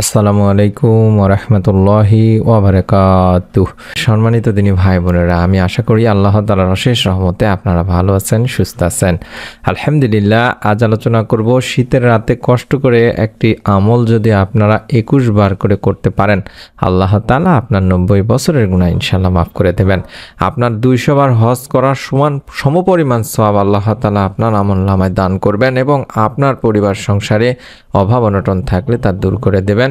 আসসালামু আলাইকুম ওয়া রাহমাতুল্লাহি ওয়া বারাকাতুহু। সম্মানিত দিনী ভাই বোনেরা, আমি আশা করি আল্লাহ তাআলার অশেষ রহমতে আপনারা ভালো আছেন, সুস্থ আছেন। আলহামদুলিল্লাহ। আজ আলোচনা করব শীতের রাতে কষ্ট করে একটি আমল যদি আপনারা 21 বার করে করতে পারেন, আল্লাহ তাআলা আপনার 90 বছরের গুনাহ ইনশাআল্লাহ মাফ করে দেবেন। আপনার 200 বার হজ করার সমপরিমাণ সওয়াব আল্লাহ তাআলা আপনার আমলনামায় দান করবেন এবং আপনার পরিবার সংসারে অভাব অনটন থাকলে তা দূর করে দেবেন,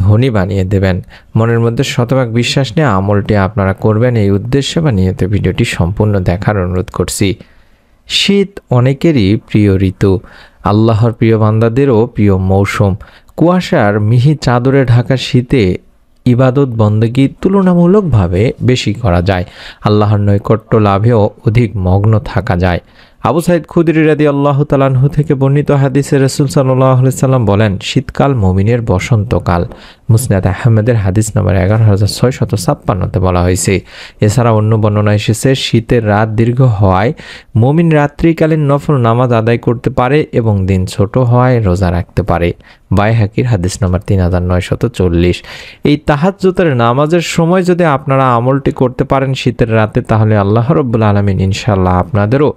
ধনী বানিয়ে দেবেন। মনের মধ্যে শতভাগ বিশ্বাস নিয়ে আমলটি আপনারা করবেন, এই উদ্দেশ্যে বা নিয়তে ভিডিওটি সম্পূর্ণ দেখার অনুরোধ করছি। শীত অনেকেরই প্রিয় ঋতু, আল্লাহর প্রিয় বান্দাদেরও প্রিয় মৌসুম। কুয়াশার মিহি চাদরে ঢাকা শীতে ইবাদত বন্দেগী তুলনামূলকভাবে বেশি করা যায়, আল্লাহর নৈকট্য লাভেও অধিক মগ্ন থাকা যায়। আবু সাইদ খুদরি রাদিয়াল্লাহু তাআলা আনহু থেকে বর্ণিত হাদিসে রাসূল সাল্লাল্লাহু আলাইহি সাল্লাম বলেন, শীতকাল মুমিনের বসন্তকাল। মুসনাদ আহমদের হাদিস নম্বর 11656-তে বলা হয়েছে। এছাড়া অন্য বর্ণনা এসেছে, শীতের রাত দীর্ঘ হওয়ায় মুমিন রাত্রিকালীন নফল নামাজ আদায় করতে পারে এবং দিন ছোট হওয়ায় রোজা রাখতে পারে। বাইহাকির হাদিস নম্বর 3940। এই তাহাজ্জুদের নামাজের সময় যদি আপনারা আমলটি করতে পারেন শীতের রাতে, তাহলে আল্লাহ রাব্বুল আলামিন ইনশাআল্লাহ আপনাদেরও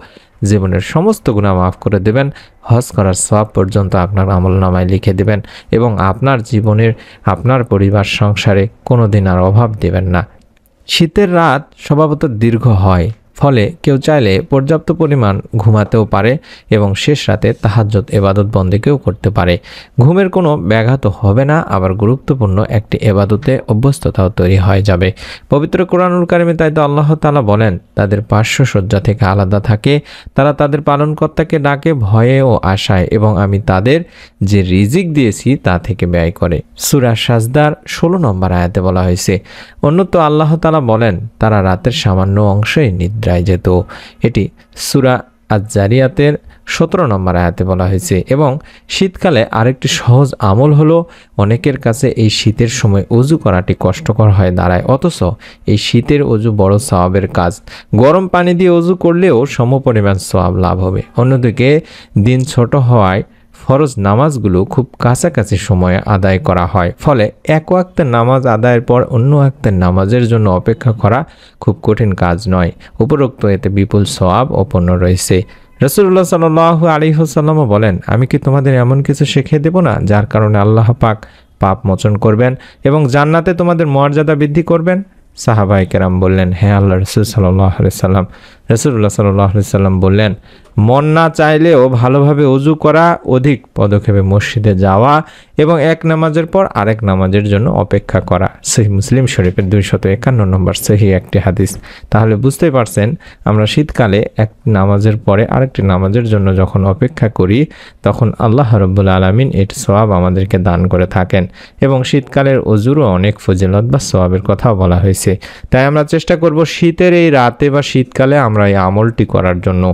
জীবনের সমস্ত গুনাহ মাফ করে দেবেন, হজ করার সওয়াব পর্যন্ত আপনার আমলনামায় লিখে দেবেন এবং আপনার জীবনের আপনার পরিবার সংসারে কোনোদিন আর অভাব দেবেন না। শীতের রাত স্বভাবত দীর্ঘ হয়, ফলে কেউ চাইলে পর্যাপ্ত পরিমাণ ঘুমাতেও পারে এবং শেষ রাতে তাহাজ্জুদ ইবাদত বন্দেগীও করতে পারে। ঘুমের কোনো ব্যাঘাত হবে না, আবার গুরুত্বপূর্ণ একটি ইবাদতে অভ্যস্ততাও তৈরি হয়ে যাবে। পবিত্র কোরআনুল কারিমে তাই তো আল্লাহ তাআলা বলেন, তাদের পার্শ্বসজ্জা থেকে আলাদা থাকে, তারা তাদের পালনকর্তাকে ডাকে ভয়ে ও আশায়, এবং আমি তাদের যে রিজিক দিয়েছি তা থেকে ব্যয় করে। সূরা সাজদার 16 নম্বর আয়াতে বলা হয়েছে। অন্যত আল্লাহ তাআলা বলেন, তারা রাতের সামান্য অংশই নিদ্রায় যেত। এটি সূরা আজ-জারিয়াতের 17 নম্বর আয়াতে বলা হয়েছে। এবং শীতকালে আরেকটি সহজ আমল হলো, অনেকের কাছে এই শীতের সময় ওযু করাটি কষ্টকর হয়ে দাঁড়ায়, অথচ এই শীতের ওযু বড় সওয়াবের কাজ। গরম পানি দিয়ে ওযু করলেও সমপরিমাণ সওয়াব লাভ হবে। অন্যদিকে দিন ছোট হওয়ায় ফরজ নামাজগুলো খুব কাছাকাছি সময়ে আদায় করা হয়, ফলে এক ওয়াক্তের নামাজ আদায়ের পর অন্য ওয়াক্তের নামাজের জন্য অপেক্ষা করা খুব কঠিন কাজ নয়। উপরোক্ত এতে বিপুল সওয়াব অপন্ন রয়েছে। রাসূলুল্লাহ সাল্লাল্লাহু আলাইহি ওয়াসাল্লাম বলেন, আমি কি তোমাদের এমন কিছু শিখিয়ে দেব না যার কারণে আল্লাহ পাক পাপ মোচন করবেন এবং জান্নাতে তোমাদের মর্যাদা বৃদ্ধি করবেন? সাহাবায়ে কেরাম বললেন, হ্যাঁ আল্লাহ রাসূল সাল্লাল্লাহু আলাইহি সাল্লাম। রাসূলুল্লাহ সাল্লাল্লাহু আলাইহি সাল্লাম বললেন, মন না চাইলেও ভালোভাবে ওযু করা, অধিক পদক্ষেপে মসজিদে যাওয়া এবং এক নামাজের পর আরেক নামাজের জন্য অপেক্ষা করা। সহিহ মুসলিম শরীফের 251 নম্বর সহিহ একটি হাদিস। তাহলে বুঝতেই পারছেন, আমরা শীতকালে এক নামাজের পরে আরেকটি নামাজের জন্য যখন অপেক্ষা করি, তখন আল্লাহ রাব্বুল আলামিন এর সওয়াব আমাদেরকে দান করে থাকেন এবং শীতকালের ওযুরও অনেক ফজিলত বা সওয়াবের কথাও বলা হয়েছে। তাই আমরা চেষ্টা করব শীতের এই রাতে বা শীতকালে আমরা এই আমলটি করার জন্য।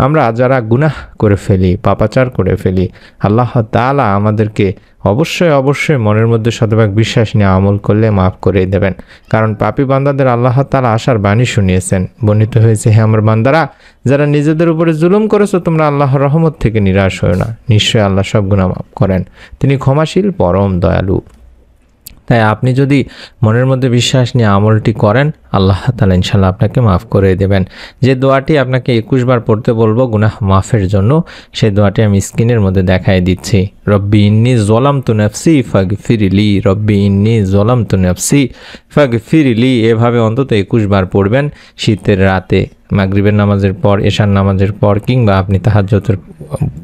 আমরা যারা গুনাহ করে ফেলি, পাপাচার করে ফেলি, আল্লাহ তাআলা আমাদেরকে অবশ্যই মনের মধ্যে শতভাগ বিশ্বাস নিয়ে আমল করলে মাফ করে দেবেন। কারণ পাপী বান্দাদের আল্লাহ তাআলা আশার বাণী শুনিয়েছেন। বর্ণিত হয়েছে, হে আমার বান্দারা, যারা নিজেদের উপরে জুলুম করেছো, তোমরা আল্লাহর রহমত থেকে নিরাশ হও না। নিশ্চয়ই আল্লাহ সব গুনাহ মাফ করেন, তিনি ক্ষমাশীল পরম দয়ালু। তাই আপনি যদি মনের মধ্যে বিশ্বাস নিয়ে আমলটি করেন, আল্লাহ তাআলা ইনশাআল্লাহ আপনাকে মাফ করে দেবেন। যে দোয়াটি আপনাকে 21 বার পড়তে বলবো গুনাহ মাফের জন্য, সেই দোয়াটি আমি স্ক্রিনের মধ্যে দেখাই দিচ্ছি। রব্বি ইন্নী যালামতু নাফসি ফাগফিরলি, রব্বি ইন্নী যালামতু নাফসি ফাগফিরলি। এভাবে অন্তত 21 বার পড়বেন শীতের রাতে, মাগরিবের নামাজের পর, এশার নামাজের পর, কিংবা আপনি তাহাজ্জুদের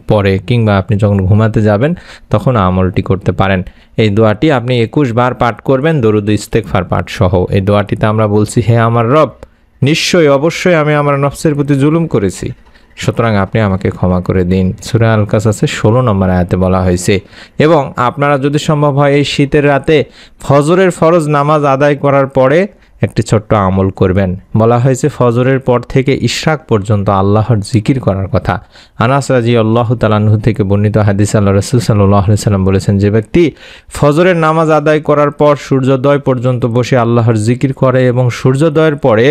পরে, কিংবা আপনি যখন ঘুমাতে যাবেন তখন আমলটি করতে পারেন। এই দোয়াটি আপনি 21 বার পাঠ করবেন, দরুদ ইস্তেগফার পাঠ সহ। এই দোয়াটিতে আমরা বলছি, হে আমার রব, অবশ্যই আমি আমার নফসের প্রতি জুলুম করেছি, সুতরাং আপনি আমাকে ক্ষমা করে দিন। সূরা আল কাসাসের 16 নম্বর আয়াতে বলা হয়েছে। এবং আপনারা যদি সম্ভব হয় এই শীতের রাতে ফজরের ফরজ নামাজ আদায় করার পরে একটি ছোট্ট আমল করবেন। বলা হয়েছে ফজরের পর থেকে ইশরাক পর্যন্ত আল্লাহর জিকির করার কথা। আনাস রাদিয়াল্লাহু তাআলা আনহু থেকে বর্ণিত হাদিস, আল্লাহ রাসূল সাল্লাল্লাহু আলাইহি সাল্লাম বলেছেন, যে ব্যক্তি ফজরের নামাজ আদায় করার পর সূর্যোদয় পর্যন্ত বসে আল্লাহর জিকির করে এবং সূর্যোদয়ের পরে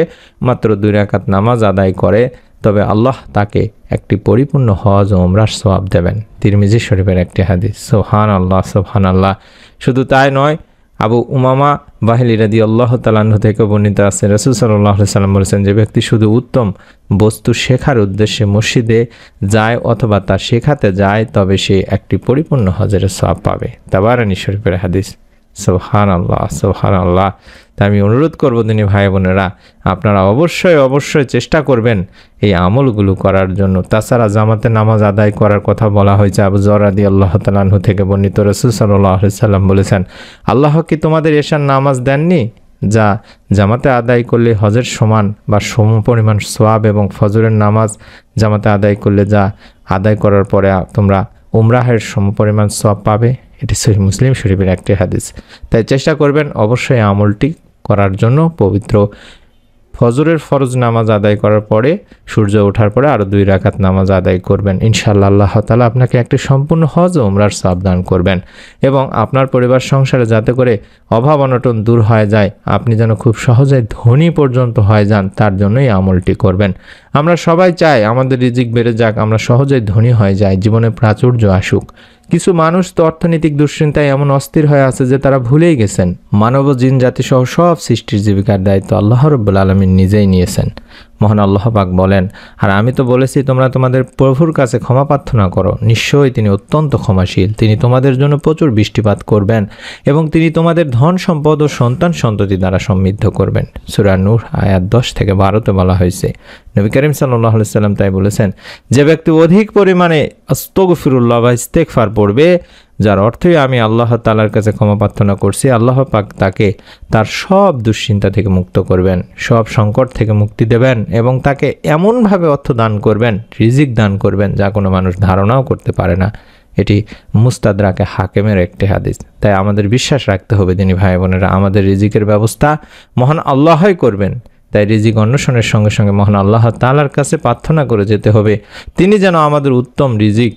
মাত্র 2 রাকাত নামাজ আদায় করে, তবে আল্লাহ তাকে একটি পরিপূর্ণ হজ ও উমরার সওয়াব দেবেন। তিরমিজি শরীফের একটি হাদিস। সুবহানাল্লাহ, সুবহানাল্লাহ। শুধু তাই নয়, আবু উমামা বাহিলি রাদিয়াল্লাহু তাআলা আনহু থেকে বর্ণিত আছে, রাসূল সাল্লাল্লাহু আলাইহি সাল্লাম বলেছেন, যে ব্যক্তি শুধু উত্তম বস্তু শেখার উদ্দেশ্যে মসজিদে যায় অথবা তা শেখাতে যায়, তবে সে একটি পরিপূর্ণ হজের সওয়াব পাবে। তাবারানী শরীফের হাদিস। সুবহানাল্লাহ, সুবহানাল্লাহ। তাই আমি অনুরোধ করব দিনী ভাই বোনেরা, আপনারা অবশ্যই চেষ্টা করবেন এই আমলগুলো করার জন্য। তাছাড়া জামাতে নামাজ আদায় করার কথা বলা হয়েছে। আবু যর রাদিয়াল্লাহু তাআলা আনহু থেকে বর্ণিত, রাসূল সাল্লাল্লাহু আলাইহি সাল্লাম বলেছেন, আল্লাহ কি তোমাদের এশার নামাজ দেননি, যা জামাতে আদায় করলে হজের সমান বা সমপরিমাণ সওয়াব, এবং ফজরের নামাজ জামাতে আদায় করলে যা আদায় করার পরে তোমরা উমরাহের সমপরিমাণ সওয়াব পাবে। এটি সহিহ মুসলিম শরীফের একটি হাদিস। তাই চেষ্টা করবেন অবশ্যই আমলটি করার জন্য। পবিত্র ফজরের ফরজ নামাজ আদায় করার পরে সূর্য ওঠার পরে আরও 2 রাকাত নামাজ আদায় করবেন। ইনশাআল্লাহ আল্লাহ তাআলা আপনাকে একটি সম্পূর্ণ হজ ও উমরার সওয়াব দান করবেন, এবং আপনার পরিবার সংসারে যাতে করে অভাব অনটন দূর হয়ে যায়, আপনি যেন খুব সহজে ধনী পর্যন্ত হয়ে যান, তার জন্যই আমলটি করবেন। আমরা সবাই চাই আমাদের রিজিক বেড়ে যাক, আমরা সহজেই ধনী হয়ে যাই, জীবনে প্রাচুর্য আসুক। কিছু মানুষ তো অর্থনৈতিক দুশ্চিন্তায় এমন অস্থির হয়ে আছে যে তারা ভুলেই গেছেন মানব ও জিন জাতি সহ সব সৃষ্টির জীবিকার দায়িত্ব আল্লাহ রাব্বুল আলামিন নিজেই নিয়েছেন। মহান আল্লাহ পাক বলেন, আর আমি তো বলেছি তোমরা তোমাদের প্রভুর কাছে ক্ষমা প্রার্থনা করো, নিশ্চয়ই তিনি অত্যন্ত ক্ষমাশীল, তিনি তোমাদের জন্য প্রচুর বৃষ্টিপাত করবেন, এবং তিনি তোমাদের ধন সম্পদ ও সন্তান সন্ততি দ্বারা সমৃদ্ধ করবেন। সূরা নূর আয়াত 10 থেকে 12-তে বলা হয়েছে। নবী করিম সাল্লাল্লাহু আলাইহি সাল্লাম তাই বলেছেন, যে ব্যক্তি অধিক পরিমাণে আস্তাগফিরুল্লাহ বা ইস্তেগফার পড়বে, যার অর্থই আমি আল্লাহ তাআলার কাছে ক্ষমা প্রার্থনা করছি, আল্লাহ পাক তাকে তার সব দুশ্চিন্তা থেকে মুক্ত করবেন, সব সংকট থেকে মুক্তি দেবেন, এবং তাকে এমনভাবে অর্থ দান করবেন, রিজিক দান করবেন, যা কোনো মানুষ ধারণাও করতে পারে না। এটি মুস্তাদরাকে হাকিমের একটি হাদিস। তাই আমাদের বিশ্বাস রাখতে হবে দিনী ভাই বোনেরা, আমাদের রিজিকের ব্যবস্থা মহান আল্লাহই করবেন। তাই রিজিক অন্বেষণের সঙ্গে সঙ্গে মহান আল্লাহ তাআলার কাছে প্রার্থনা করে যেতে হবে, তিনি যেন আমাদের উত্তম রিজিক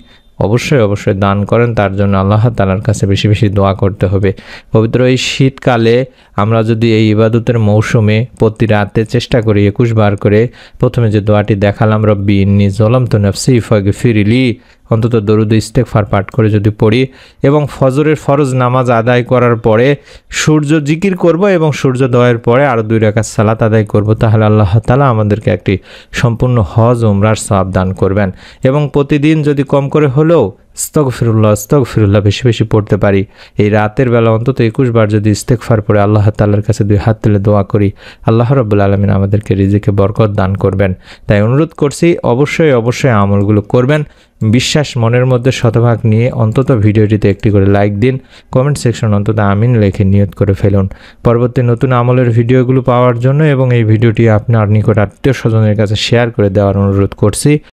অবশ্যই দান করেন। তার জন্য আল্লাহ তাআলার কাছে বেশি বেশি দোয়া করতে হবে। পবিত্র এই শীতকালে আমরা যদি এই ইবাদতের মৌসুমে প্রতি রাতে চেষ্টা করি 21 বার করে, প্রথমে যে দোয়াটি দেখালাম, রব্বি ইন্নী যালামতু নাফসি ফাগফিরলি, অন্তত দরুদ ইস্তেগফার পাঠ করে যদি পড়ি, এবং ফজরের ফরজ নামাজ আদায় করার পরে সূর্য জিকির করব, এবং সূর্যোদয়ের পরে আরও 2 রাকাত সালাত আদায় করব, তাহলে আল্লাহ তাআলা আমাদেরকে একটি সম্পূর্ণ হজ উমরার সওয়াব দান করবেন। এবং প্রতিদিন যদি কম করে হলেও আস্তাগফিরুল্লাহ বেশি বেশি পড়তে পারি, এই রাতের বেলা অন্তত 21 বার যদি ইস্তেগফার পড়ে আল্লাহ তাআলার কাছে 2 হাত তুলে দোয়া করি, আল্লাহ রাব্বুল আলামিন আমাদেরকে রিজিকে বরকত দান করবেন। তাই অনুরোধ করছি অবশ্যই আমলগুলো করবেন। বিশ্বাস মনের মধ্যে শতভাগ নিয়ে অন্তত ভিডিওটিতে একটি করে লাইক দিন, কমেন্ট সেকশন অন্তত আমিন লিখে নিয়ত করে ফেলুন। পরবর্তী নতুন আমলের ভিডিওগুলো পাওয়ার জন্য এবং এই ভিডিওটি আপনার নিকট আত্মীয় স্বজনের কাছে শেয়ার করে দেওয়ার অনুরোধ করছি।